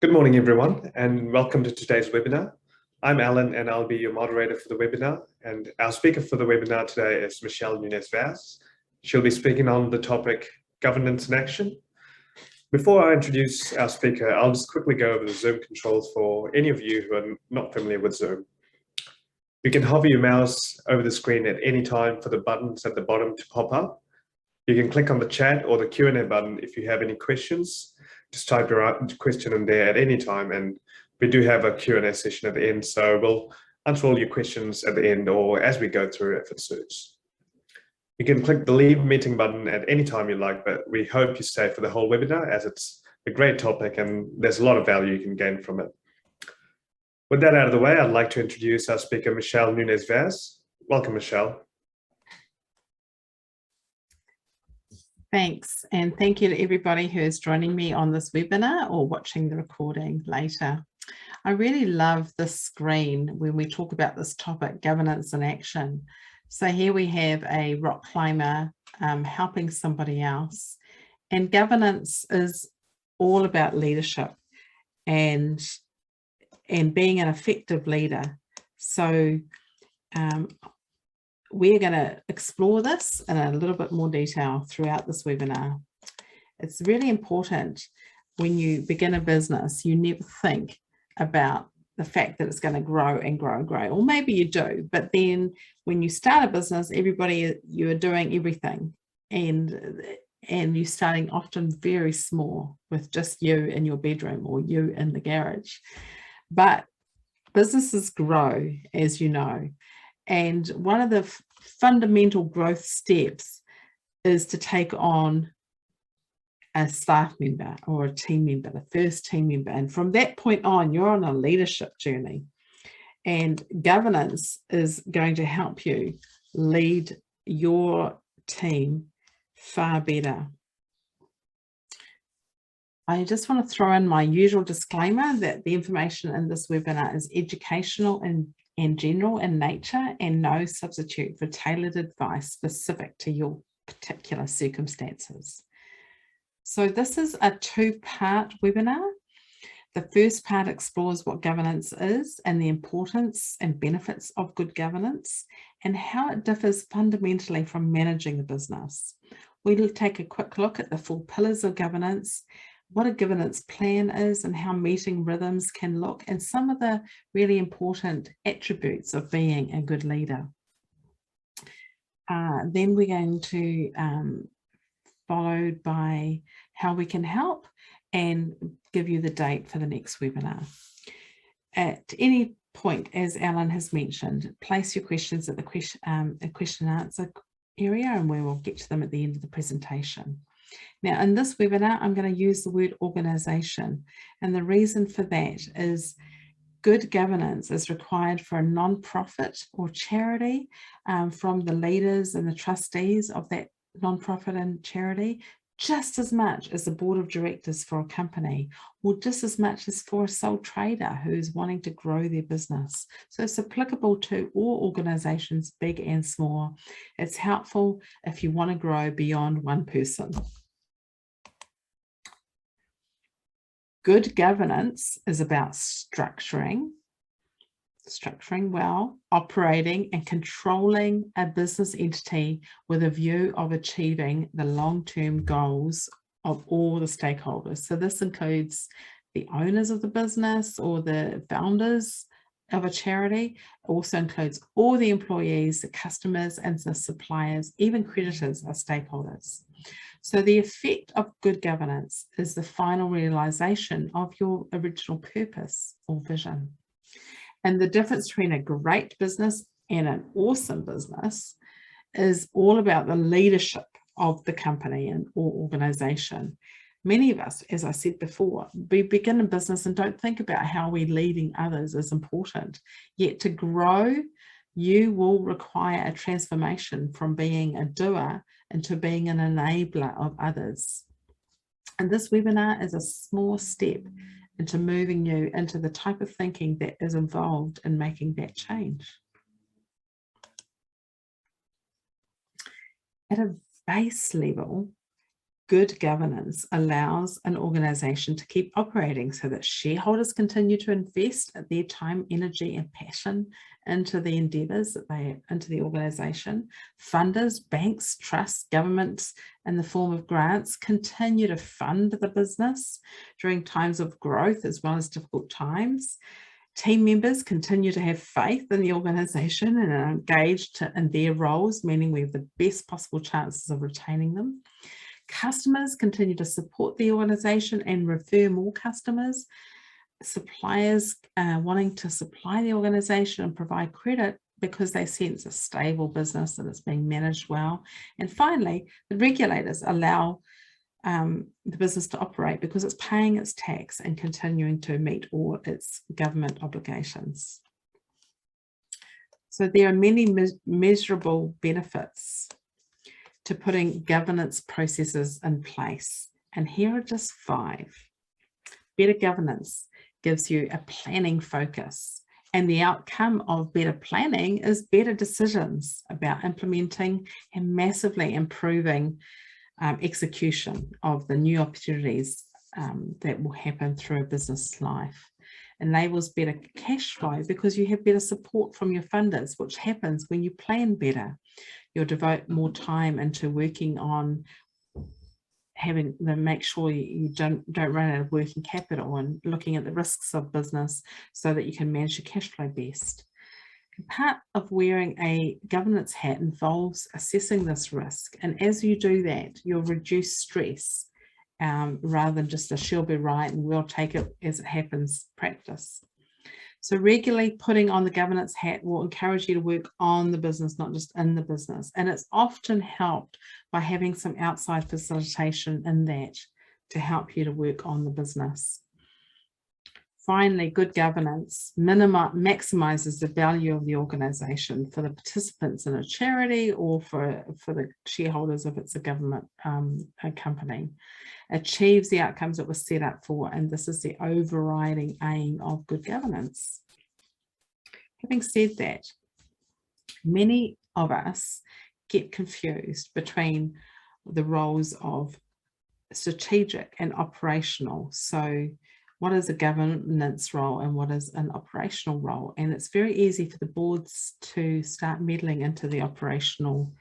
Good morning, everyone, and welcome to today's webinar. I'm Alan, and I'll be your moderator for the webinar. And our speaker for the webinar today is Michelle Nunez-Vaz. She'll be speaking on the topic governance in action. Before I introduce our speaker, I'll just quickly go over the Zoom controls for any of you who are not familiar with Zoom. You can hover your mouse over the screen at any time for the buttons at the bottom to pop up. You can click on the chat or the Q&A button if you have any questions. Just type your question in there at any time, and we do have a Q&A session at the end, so we'll answer all your questions at the end or as we go through if it suits. You can click the leave meeting button at any time you like, but we hope you stay for the whole webinar as it's a great topic and there's a lot of value you can gain from it. With that out of the way, I'd like to introduce our speaker, Michelle Nunez-Vaz. Welcome, Michelle. Thanks, and thank you to everybody who is joining me on this webinar or watching the recording later. I really love this screen when we talk about this topic, governance in action. So here we have a rock climber helping somebody else, and governance is all about leadership and being an effective leader. So we're going to explore this in a little bit more detail throughout this webinar. It's really important when you begin a business, you never think about the fact that it's going to grow and grow and grow, or maybe you do, but then when you start a business, you are doing everything, and you're starting often very small with just you in your bedroom or you in the garage. But businesses grow, as you know. And one of the fundamental growth steps is to take on a staff member or a team member, the first team member. And from that point on, you're on a leadership journey. And governance is going to help you lead your team far better. I just want to throw in my usual disclaimer that the information in this webinar is educational and general in nature and no substitute for tailored advice specific to your particular circumstances. So this is a two-part webinar. The first part explores what governance is and the importance and benefits of good governance and how it differs fundamentally from managing the business. We'll take a quick look at the 4 pillars of governance, what a governance plan is and how meeting rhythms can look, and some of the really important attributes of being a good leader. Then we're going to followed by how we can help and give you the date for the next webinar. At any point, as Alan has mentioned, place your questions at the question and answer area, and we will get to them at the end of the presentation. Now, in this webinar, I'm going to use the word organisation, and the reason for that is good governance is required for a non-profit or charity from the leaders and the trustees of that non-profit and charity, just as much as the board of directors for a company, or just as much as for a sole trader who's wanting to grow their business. So it's applicable to all organisations, big and small. It's helpful if you want to grow beyond one person. Good governance is about structuring well, operating and controlling a business entity with a view of achieving the long-term goals of all the stakeholders. So this includes the owners of the business or the founders of a charity. It also includes all the employees, the customers and the suppliers, even creditors are stakeholders. So the effect of good governance is the final realization of your original purpose or vision. And the difference between a great business and an awesome business is all about the leadership of the company and or organization. Many of us, as I said before, we begin a business and don't think about how we're leading others is important. Yet to grow, you will require a transformation from being a doer into being an enabler of others. And this webinar is a small step into moving you into the type of thinking that is involved in making that change. At a base level, Good governance allows an organization to keep operating so that shareholders continue to invest their time, energy, and passion into the endeavors into the organization. Funders, banks, trusts, governments in the form of grants continue to fund the business during times of growth as well as difficult times. Team members continue to have faith in the organization and are engaged in their roles, meaning we have the best possible chances of retaining them. Customers continue to support the organization and refer more customers. Suppliers wanting to supply the organization and provide credit because they sense a stable business and it's being managed well. And finally, the regulators allow the business to operate because it's paying its tax and continuing to meet all its government obligations. So there are many measurable benefits to putting governance processes in place. And here are just 5. Better governance gives you a planning focus, and the outcome of better planning is better decisions about implementing and massively improving execution of the new opportunities that will happen through a business life. Enables better cash flow because you have better support from your funders, which happens when you plan better. You'll devote more time into working on having them make sure you don't run out of working capital and looking at the risks of business so that you can manage your cash flow best. And part of wearing a governance hat involves assessing this risk. And as you do that, you'll reduce stress rather than just a she'll be right and we'll take it as it happens practice. So regularly putting on the governance hat will encourage you to work on the business, not just in the business. And it's often helped by having some outside facilitation in that to help you to work on the business. Finally, good governance maximizes the value of the organization for the participants in a charity or for the shareholders if it's a government company. Achieves the outcomes that were set up for, and this is the overriding aim of good governance. Having said that, many of us get confused between the roles of strategic and operational. So what is a governance role and what is an operational role? And it's very easy for the boards to start meddling into the operational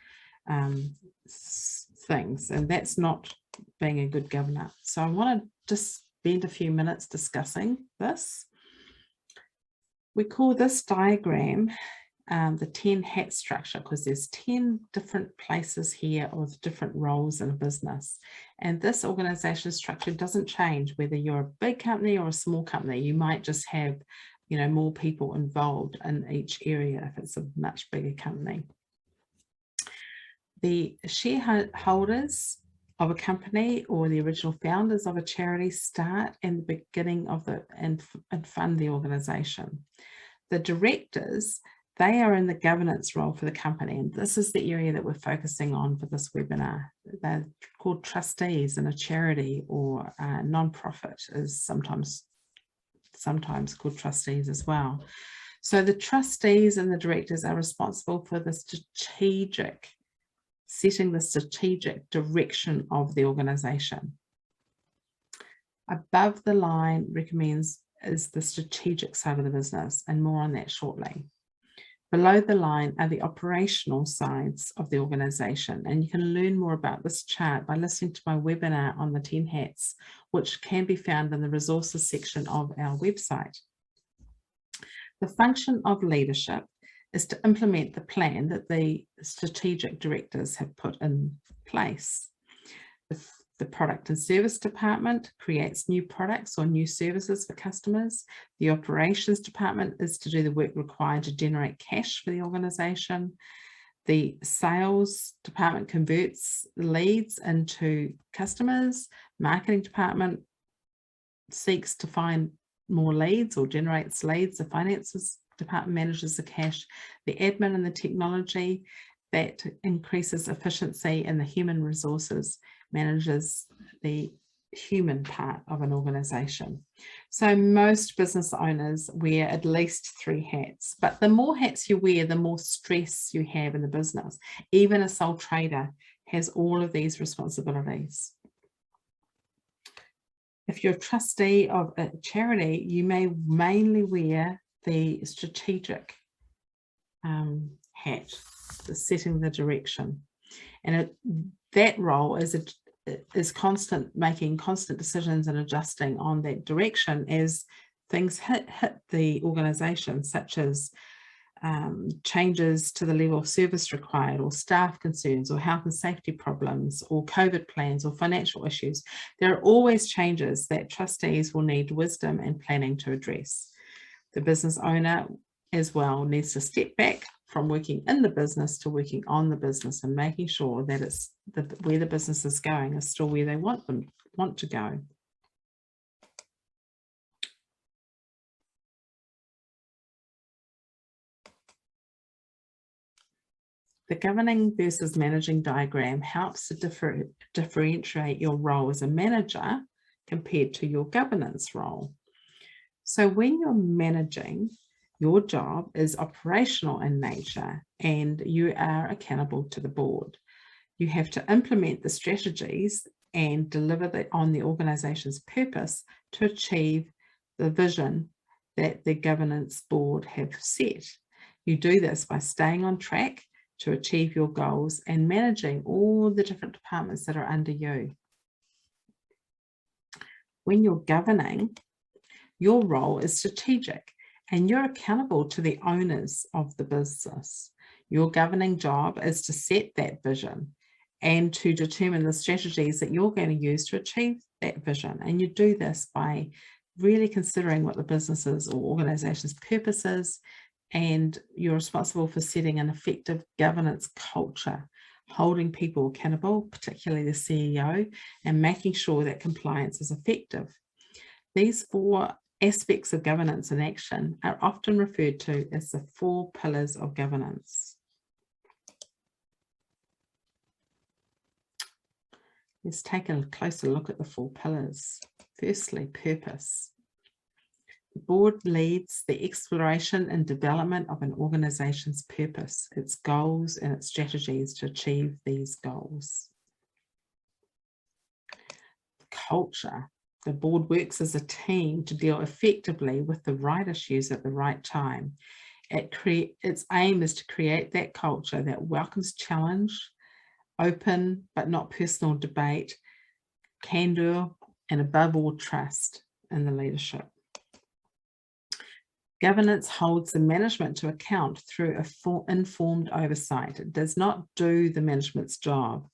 things, and that's not being a good governor. So I want to just spend a few minutes discussing this. We call this diagram the 10 hat structure because there's 10 different places here with different roles in a business. And this organization structure doesn't change whether you're a big company or a small company. You might just have, more people involved in each area if it's a much bigger company. The shareholders of a company or the original founders of a charity start in the beginning of and fund the organization. The directors, they are in the governance role for the company, and this is the area that we're focusing on for this webinar. They're called trustees in a charity, or a non-profit is sometimes called trustees as well. So the trustees and the directors are responsible for the setting the strategic direction of the organization. Above the line recommends is the strategic side of the business, and more on that shortly. Below the line are the operational sides of the organization, and you can learn more about this chart by listening to my webinar on the 10 hats, which can be found in the resources section of our website. The function of leadership is to implement the plan that the strategic directors have put in place. The product and service department creates new products or new services for customers. The operations department is to do the work required to generate cash for the organization. The sales department converts leads into customers. Marketing department seeks to find more leads or generates leads. The finances department manages the cash. The admin and the technology that increases efficiency, and the human resources manages the human part of an organization. So most business owners wear at least 3 hats, but the more hats you wear, the more stress you have in the business. Even a sole trader has all of these responsibilities. If you're a trustee of a charity, you may mainly wear the strategic hat, the setting the direction. And that role is constant, making constant decisions and adjusting on that direction as things hit the organisation, such as changes to the level of service required, or staff concerns, or health and safety problems, or COVID plans, or financial issues. There are always changes that trustees will need wisdom and planning to address. The business owner as well needs to step back from working in the business to working on the business and making sure that it's where the business is going is still where they want to go. The governing versus managing diagram helps to differentiate your role as a manager compared to your governance role. So when you're managing, your job is operational in nature and you are accountable to the board. You have to implement the strategies and deliver on the organisation's purpose to achieve the vision that the governance board have set. You do this by staying on track to achieve your goals and managing all the different departments that are under you. When you're governing, your role is strategic and you're accountable to the owners of the business. Your governing job is to set that vision and to determine the strategies that you're going to use to achieve that vision. And you do this by really considering what the business's or organization's purpose is, and you're responsible for setting an effective governance culture, holding people accountable, particularly the CEO, and making sure that compliance is effective. These 4 aspects of governance in action are often referred to as the 4 pillars of governance. Let's take a closer look at the 4 pillars. Firstly, purpose. The board leads the exploration and development of an organization's purpose, its goals, and its strategies to achieve these goals. Culture. The board works as a team to deal effectively with the right issues at the right time. Its aim is to create that culture that welcomes challenge, open but not personal debate, candor, and above all, trust in the leadership. Governance holds the management to account through informed oversight. It does not do the management's job,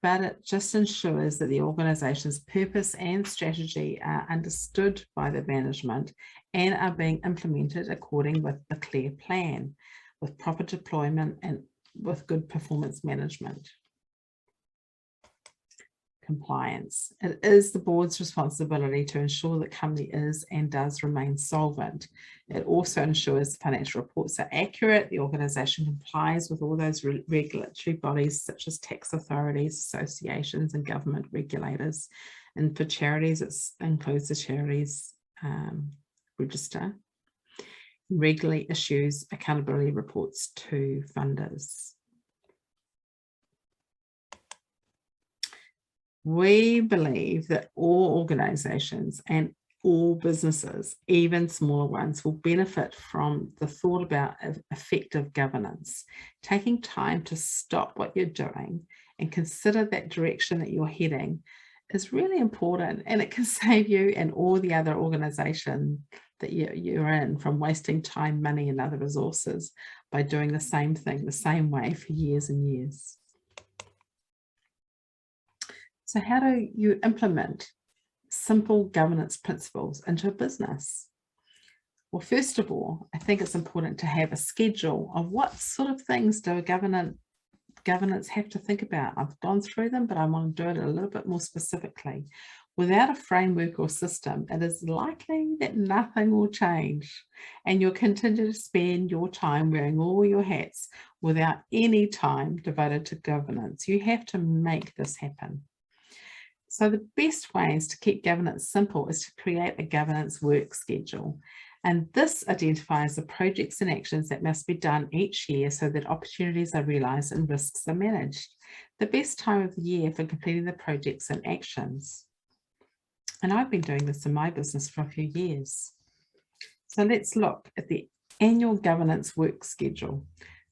but it just ensures that the organisation's purpose and strategy are understood by the management and are being implemented according with the clear plan, with proper deployment and with good performance management. Compliance. It is the board's responsibility to ensure the company is and does remain solvent. It also ensures financial reports are accurate, the organisation complies with all those regulatory bodies such as tax authorities, associations and government regulators. And for charities, it includes the charities register. Regularly issues accountability reports to funders. We believe that all organisations and all businesses, even smaller ones, will benefit from the thought about effective governance. Taking time to stop what you're doing and consider that direction that you're heading is really important, and it can save you and all the other organisation that you're in from wasting time, money and other resources by doing the same thing the same way for years and years. So how do you implement simple governance principles into a business? Well, first of all, I think it's important to have a schedule of what sort of things do a governance have to think about. I've gone through them, but I want to do it a little bit more specifically. Without a framework or system, it is likely that nothing will change and you'll continue to spend your time wearing all your hats without any time devoted to governance. You have to make this happen. So the best ways to keep governance simple is to create a governance work schedule. And this identifies the projects and actions that must be done each year so that opportunities are realised and risks are managed. The best time of the year for completing the projects and actions. And I've been doing this in my business for a few years. So let's look at the annual governance work schedule.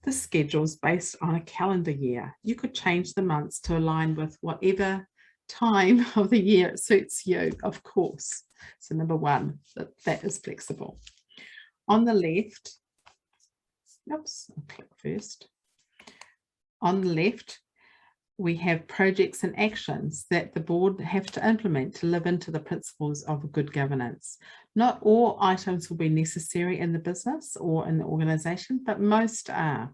This schedule is based on a calendar year. You could change the months to align with whatever time of the year it suits you, of course. So number one, that is flexible. On the left, oops, I'll click first. On the left, we have projects and actions that the board have to implement to live into the principles of good governance. Not all items will be necessary in the business or in the organization, but most are.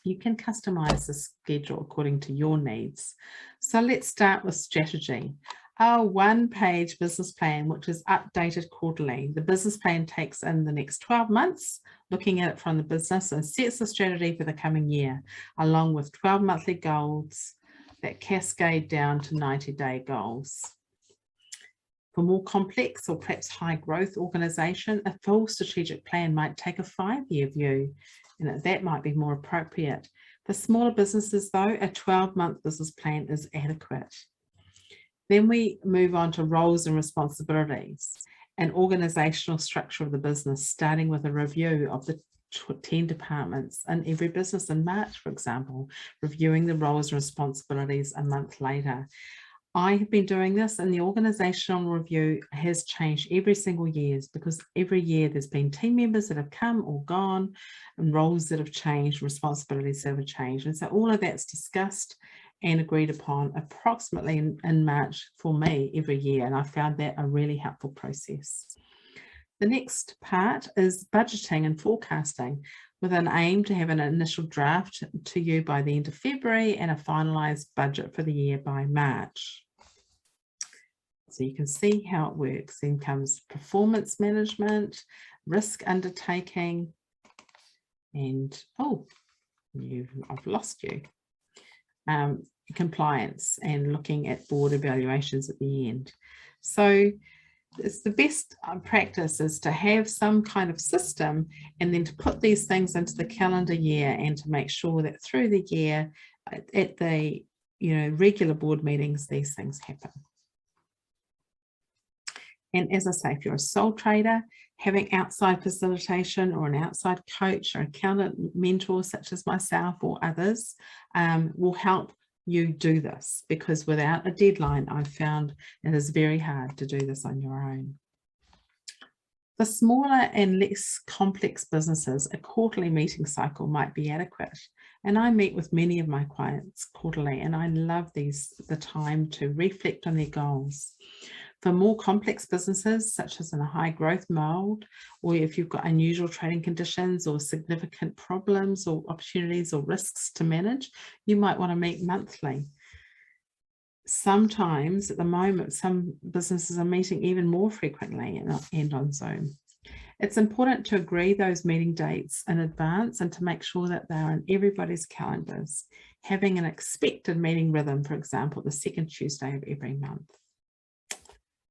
You can customize the schedule according to your needs. So let's start with strategy. Our one-page business plan, which is updated quarterly. The business plan takes in the next 12 months, looking at it from the business, and sets the strategy for the coming year, along with 12 monthly goals that cascade down to 90-day goals. For more complex or perhaps high growth organization, a full strategic plan might take a 5-year view, and that might be more appropriate. For smaller businesses though, a 12-month business plan is adequate. Then we move on to roles and responsibilities and organizational structure of the business, starting with a review of the 10 departments in every business in March, for example, reviewing the roles and responsibilities a month later. I have been doing this, and the organizational review has changed every single year because every year there's been team members that have come or gone and roles that have changed, responsibilities that have changed. And so all of that's discussed and agreed upon approximately in March for me every year. And I found that a really helpful process. The next part is budgeting and forecasting, with an aim to have an initial draft to you by the end of February and a finalised budget for the year by March. So you can see how it works. Then comes performance management, risk undertaking, and I've lost you. Compliance and looking at board evaluations at the end. So it's the best practice is to have some kind of system and then to put these things into the calendar year and to make sure that through the year at the regular board meetings these things happen. And as I say, if you're a sole trader, having outside facilitation or an outside coach or accountant mentor such as myself or others will help you do this, because without a deadline, I've found it is very hard to do this on your own. For smaller and less complex businesses, a quarterly meeting cycle might be adequate. And I meet with many of my clients quarterly, and I love the time to reflect on their goals. For more complex businesses, such as in a high growth mode, or if you've got unusual trading conditions or significant problems or opportunities or risks to manage, you might want to meet monthly. Sometimes at the moment, some businesses are meeting even more frequently and on Zoom. It's important to agree those meeting dates in advance and to make sure that they're in everybody's calendars, having an expected meeting rhythm, for example, the second Tuesday of every month.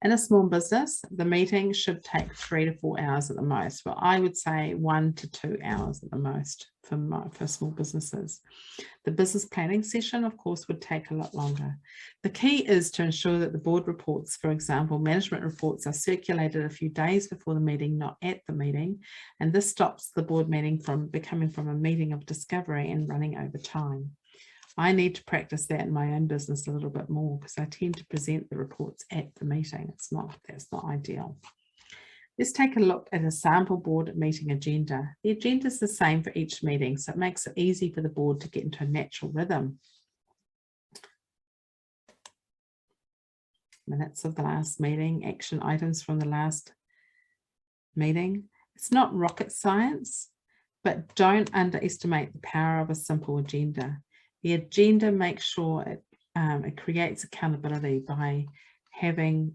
In a small business, the meeting should take 3 to 4 hours at the most. Well, I would say 1 to 2 hours at the most for small businesses. The business planning session, of course, would take a lot longer. The key is to ensure that the board reports, for example, management reports, are circulated a few days before the meeting, not at the meeting. And this stops the board meeting from becoming a meeting of discovery and running over time. I need to practice that in my own business a little bit more because I tend to present the reports at the meeting. That's not ideal. Let's take a look at a sample board meeting agenda. The agenda is the same for each meeting, so it makes it easy for the board to get into a natural rhythm. Minutes of the last meeting, action items from the last meeting. It's not rocket science, but don't underestimate the power of a simple agenda. The agenda makes sure it creates accountability by having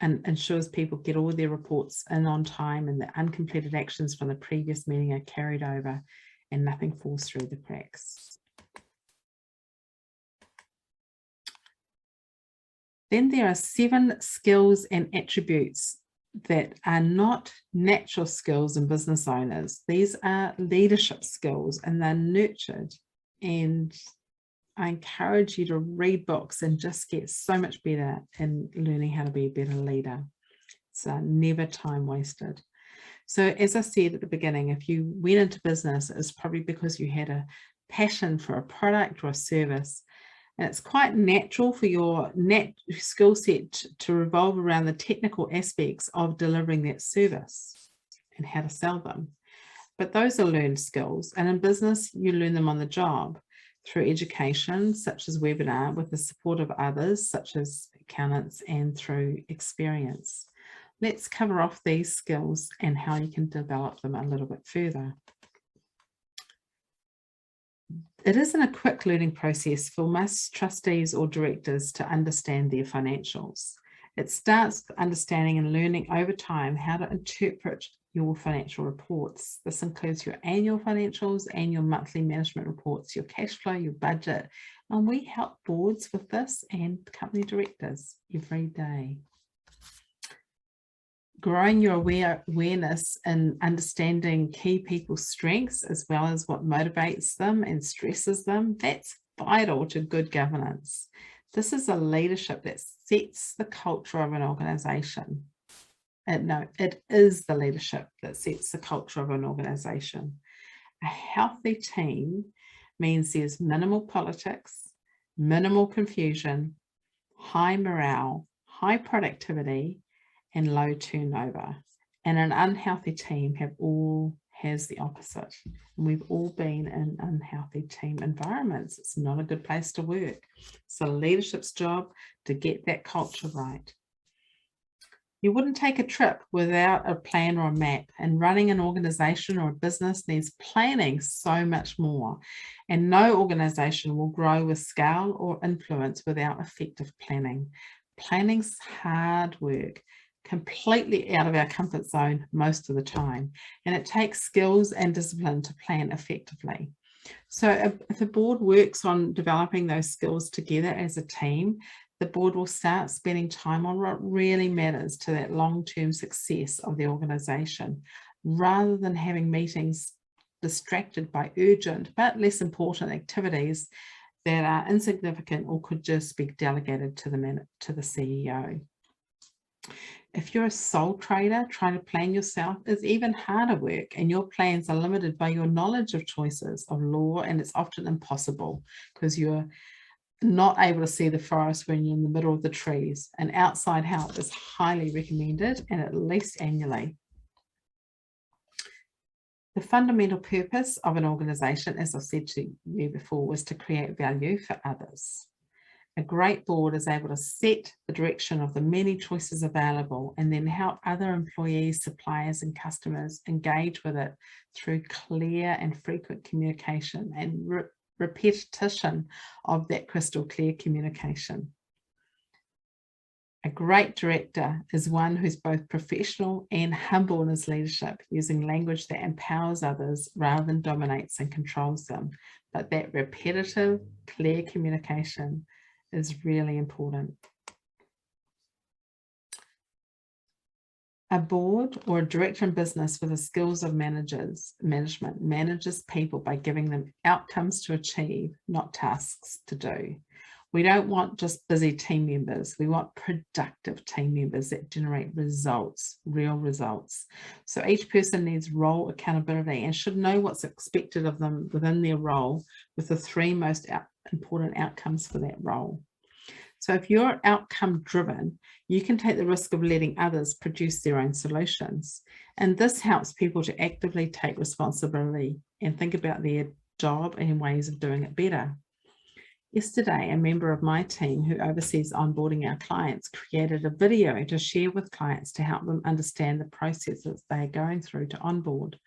and ensures people get all their reports in on time, and the uncompleted actions from the previous meeting are carried over and nothing falls through the cracks. Then there are 7 skills and attributes that are not natural skills in business owners. These are leadership skills, and they're nurtured and I encourage you to read books and just get so much better in learning how to be a better leader. It's never time wasted. So as I said at the beginning, if you went into business, it's probably because you had a passion for a product or a service. And it's quite natural for your skill set to revolve around the technical aspects of delivering that service and how to sell them. But those are learned skills. And in business, you learn them on the job through education, such as webinar, with the support of others, such as accountants, and through experience. Let's cover off these skills and how you can develop them a little bit further. It isn't a quick learning process for most trustees or directors to understand their financials. It starts with understanding and learning over time how to interpret your financial reports. This includes your annual financials and your monthly management reports, your cash flow, your budget. And we help boards with this and company directors every day. Growing your awareness and understanding key people's strengths as well as what motivates them and stresses them, that's vital to good governance. This is a leadership that sets the culture of an organization. It is the leadership that sets the culture of an organization. A healthy team means there's minimal politics, minimal confusion, high morale, high productivity, and low turnover. And an unhealthy team has the opposite. And we've all been in unhealthy team environments. It's not a good place to work. It's the leadership's job to get that culture right. You wouldn't take a trip without a plan or a map, and running an organization or a business needs planning so much more. And no organization will grow with scale or influence without effective planning. Planning's hard work, completely out of our comfort zone most of the time, and it takes skills and discipline to plan effectively. So if a board works on developing those skills together as a team, the board will start spending time on what really matters to that long-term success of the organisation, rather than having meetings distracted by urgent but less important activities that are insignificant or could just be delegated to the CEO. If you're a sole trader, trying to plan yourself is even harder work, and your plans are limited by your knowledge of choices of law, and it's often impossible because you're not able to see the forest when you're in the middle of the trees. And outside help is highly recommended, and at least annually. The fundamental purpose of an organisation, as I've said to you before, was to create value for others. A great board is able to set the direction of the many choices available and then help other employees, suppliers and customers engage with it through clear and frequent communication and repetition of that crystal clear communication. A great director is one who's both professional and humble in his leadership, using language that empowers others rather than dominates and controls them. But that repetitive, clear communication is really important. A board or a director in business with the skills of management manages people by giving them outcomes to achieve, not tasks to do. We don't want just busy team members. We want productive team members that generate results, real results. So each person needs role accountability and should know what's expected of them within their role, with the three most important outcomes for that role. So if you're outcome driven, you can take the risk of letting others produce their own solutions. And this helps people to actively take responsibility and think about their job and ways of doing it better. Yesterday, a member of my team who oversees onboarding our clients created a video to share with clients to help them understand the processes they are going through to onboard.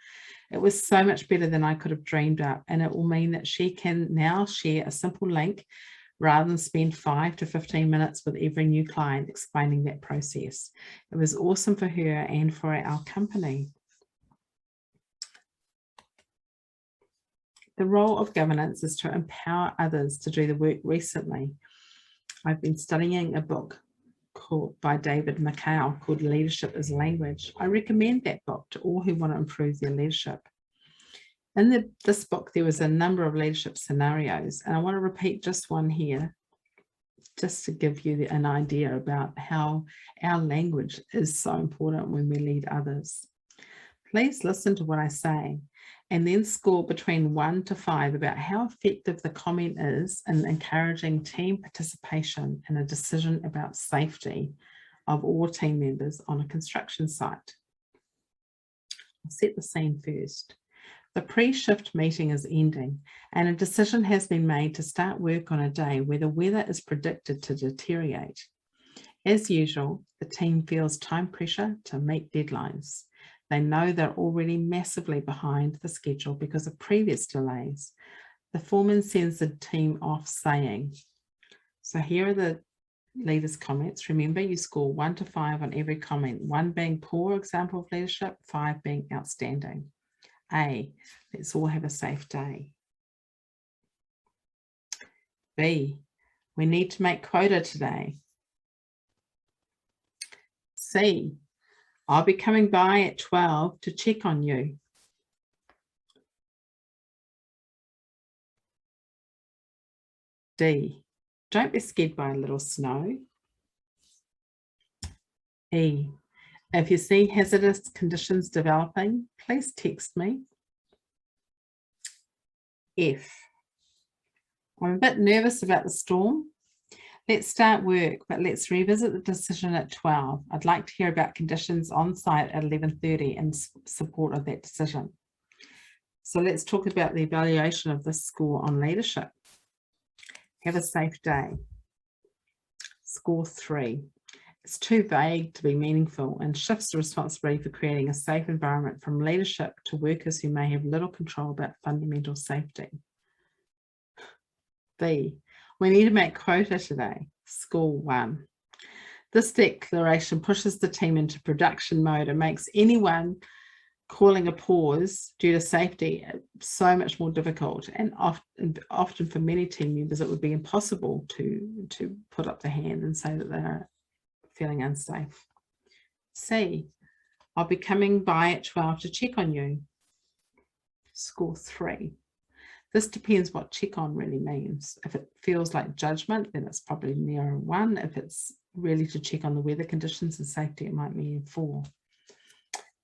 It was so much better than I could have dreamed up, and it will mean that she can now share a simple link rather than spend 5 to 15 minutes with every new client explaining that process. It was awesome for her and for our company. The role of governance is to empower others to do the work. Recently, I've been studying a book by David McCall called Leadership is Language. I recommend that book to all who want to improve their leadership. In this book, there was a number of leadership scenarios, and I want to repeat just one here, just to give you an idea about how our language is so important when we lead others. Please listen to what I say and then score between 1 to 5 about how effective the comment is in encouraging team participation in a decision about safety of all team members on a construction site. I'll set the scene first. The pre-shift meeting is ending and a decision has been made to start work on a day where the weather is predicted to deteriorate. As usual, the team feels time pressure to meet deadlines. They know they're already massively behind the schedule because of previous delays. The foreman sends the team off saying, so here are the leaders' comments. Remember, you score 1 to 5 on every comment, 1 being poor example of leadership, 5 being outstanding. A, let's all have a safe day. B, we need to make quota today. C, I'll be coming by at 12 to check on you. D, don't be scared by a little snow. E, if you see hazardous conditions developing, please text me. F, I'm a bit nervous about the storm. Let's start work, but let's revisit the decision at 12. I'd like to hear about conditions on site at 11:30 in support of that decision. So let's talk about the evaluation of this score on leadership. Have a safe day. Score 3. It's too vague to be meaningful and shifts the responsibility for creating a safe environment from leadership to workers who may have little control about fundamental safety. B, we need to make quota today. Score 1. This declaration pushes the team into production mode and makes anyone calling a pause due to safety so much more difficult, and often for many team members it would be impossible to put up the hand and say that they're feeling unsafe. C, I'll be coming by at 12 to check on you. Score 3. This depends what check on really means. If it feels like judgment, then it's probably near a 1. If it's really to check on the weather conditions and safety, it might be a 4.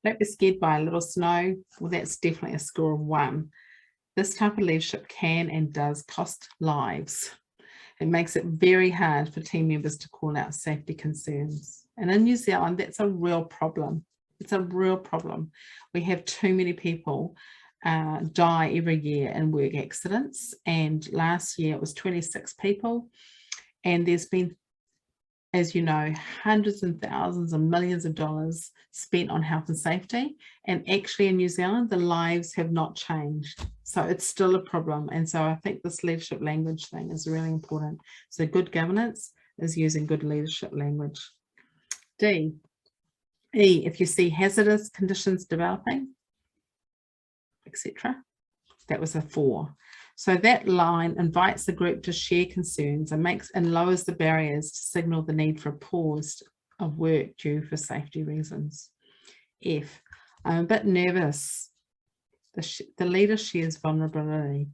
Don't be scared by a little snow. Well, that's definitely a score of 1. This type of leadership can and does cost lives. It makes it very hard for team members to call out safety concerns. And in New Zealand, that's a real problem. It's a real problem. We have too many people die every year in work accidents. And last year it was 26 people. And there's been, as you know, hundreds and thousands and millions of dollars spent on health and safety. And actually in New Zealand, the lives have not changed. So it's still a problem. And so I think this leadership language thing is really important. So good governance is using good leadership language. D, E, if you see hazardous conditions developing, etc. That was a 4. So that line invites the group to share concerns and lowers the barriers to signal the need for a pause of work due for safety reasons. F, I'm a bit nervous. The leader shares vulnerability,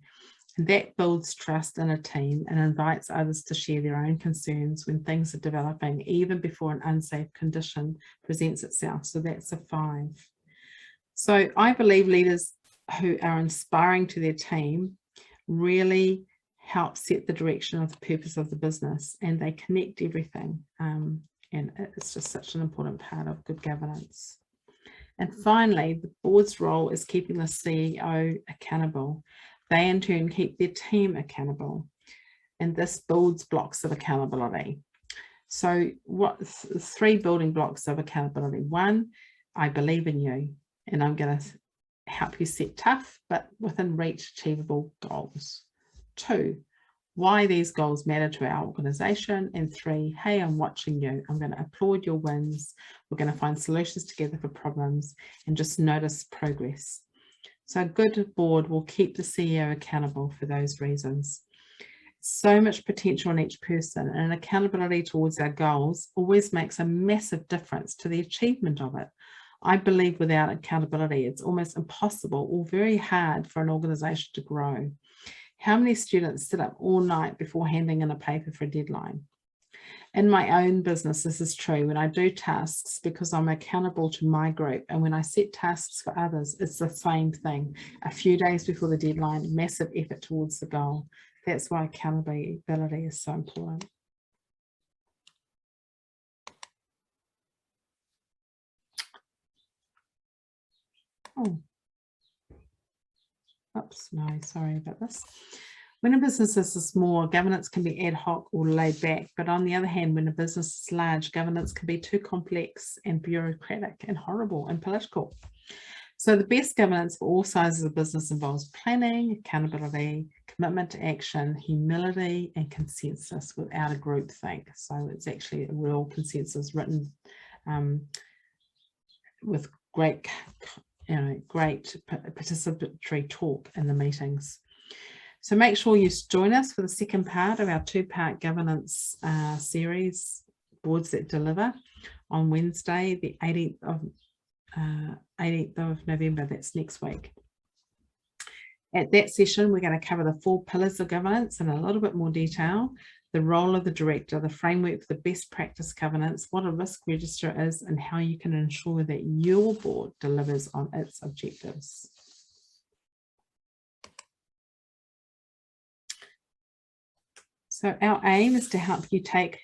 and that builds trust in a team and invites others to share their own concerns when things are developing, even before an unsafe condition presents itself. So that's a 5. So I believe leaders who are inspiring to their team really help set the direction of the purpose of the business, and they connect everything. And it's just such an important part of good governance. And finally, the board's role is keeping the CEO accountable. They in turn keep their team accountable, and this builds blocks of accountability. So what 3 building blocks of accountability? 1, I believe in you, and I'm going to help you set tough but within reach achievable goals. 2, why these goals matter to our organization. And 3, hey, I'm watching you. I'm going to applaud your wins. We're going to find solutions together for problems and just notice progress. So a good board will keep the CEO accountable for those reasons. So much potential in each person, and accountability towards our goals always makes a massive difference to the achievement of it. I believe without accountability, it's almost impossible or very hard for an organisation to grow. How many students sit up all night before handing in a paper for a deadline? In my own business, this is true. When I do tasks, because I'm accountable to my group, and when I set tasks for others, it's the same thing. A few days before the deadline, massive effort towards the goal. That's why accountability is so important. Oh, oops, no, sorry about this. When a business is small, governance can be ad hoc or laid back. But on the other hand, when a business is large, governance can be too complex and bureaucratic and horrible and political. So the best governance for all sizes of business involves planning, accountability, commitment to action, humility, and consensus without a group think. So it's actually a real consensus written with great participatory talk in the meetings. So make sure you join us for the second part of our 2-part governance series, Boards That Deliver, on Wednesday, the 18th of November, that's next week. At that session, we're going to cover the 4 pillars of governance in a little bit more detail, the role of the director, the framework for the best practice governance, what a risk register is, and how you can ensure that your board delivers on its objectives. So our aim is to help you take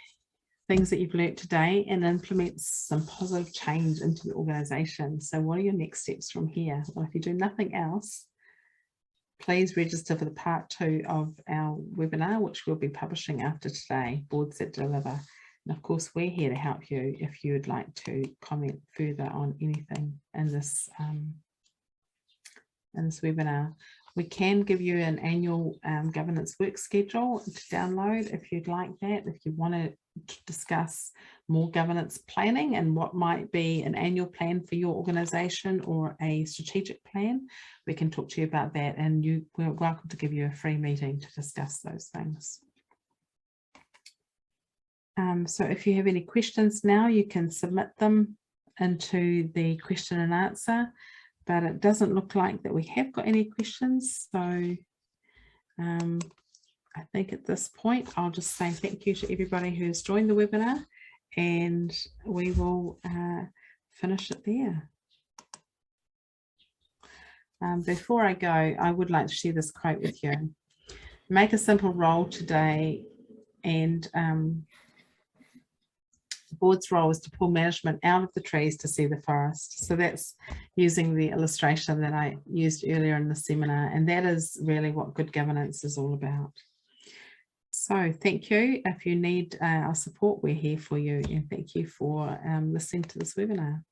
things that you've learnt today and implement some positive change into the organisation. So what are your next steps from here? Well, if you do nothing else, please register for the part 2 of our webinar, which we'll be publishing after today, Boards That Deliver. And of course, we're here to help you if you would like to comment further on anything in this webinar. We can give you an annual governance work schedule to download if you'd like that. If you want to discuss more governance planning and what might be an annual plan for your organisation or a strategic plan, we can talk to you about that, and we're welcome to give you a free meeting to discuss those things. So if you have any questions now, you can submit them into the question and answer. But it doesn't look like that we have got any questions. So I think at this point, I'll just say thank you to everybody who has joined the webinar, and we will finish it there. Before I go, I would like to share this quote with you. Make a simple role today, and the board's role is to pull management out of the trees to see the forest. So that's using the illustration that I used earlier in the seminar, and that is really what good governance is all about. So thank you. If you need our support, we're here for you, and thank you for listening to this webinar.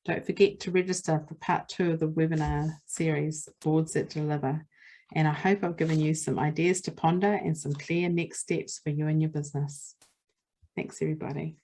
Don't forget to register for part 2 of the webinar series, Boards That Deliver. And I hope I've given you some ideas to ponder and some clear next steps for you and your business. Thanks, everybody.